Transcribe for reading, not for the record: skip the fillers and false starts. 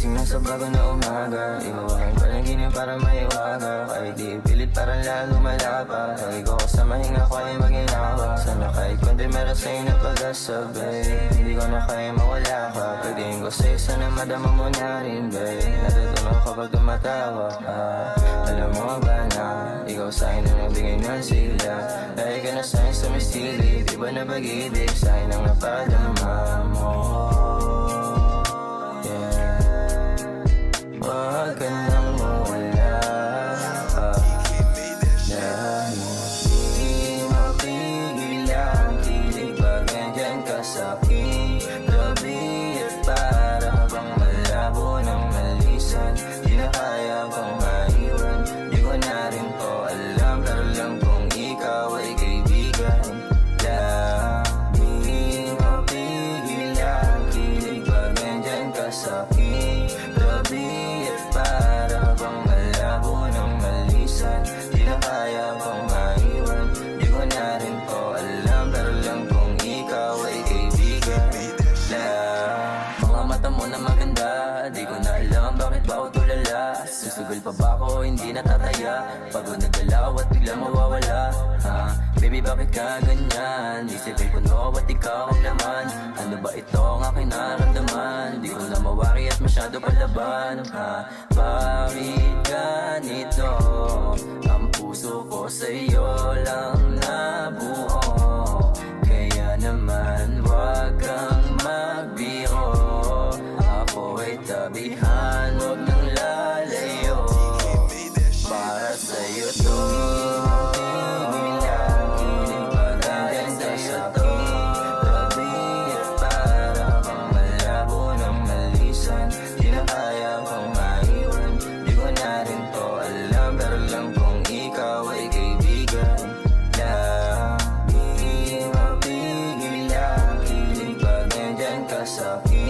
Gising na sa bago na umaga, ikaw ang panaginip para maiwaga. Kahit di pilit parang lalo malapa, lagi ko kasama hinga ko ay maginawa. Sana kahit konti meron sa'yo na pag-asa, babe. Hindi ko na kaya mawala ka. Pagdating ko sa'yo, sana madama mo na rin, babe. Natutunan kapag tumatawa ka. Alam mo ba na ikaw sa'kin ang nagbigay ng sigla? Dahil ka na sa'kin sa mistili, di ba na pag-ibig sa'kin ang napadama mo? Huwag ka nang mawala dahil di mapigil ang kilig pag nandyan ka sa'king gabi. At para bang malabo ng malisan, di na kaya kong maiwan. Di ko na rin po alam, pero lang kung ikaw ay kaibigan. Di mapigil ang kilig pag nandyan ka sa'king gabi. Para bang malabo ng malisan, di na kaya kong maiwan. Di ko na rin po alam, pero lang kung ikaw ay kaibigan lang. Mga mata mo na maganda, di ko na alam bakit ba ako tulala. Susugol pa ba ako, hindi natataya. Pagod na galaw at bigla mawawala. Baby, bakit ka ganyan? Isipin ko no, ba't ikaw ang laman? Ano ba ito ang aking naramdaman? Di ko na mawari at masyado palaban. Bakit ganito? Ang puso ko sa'yo lang nabuo. Kaya naman wag kang magbiro. Ako ay tabihan, wag nang lalayo. Para sa'yo to. Sa akin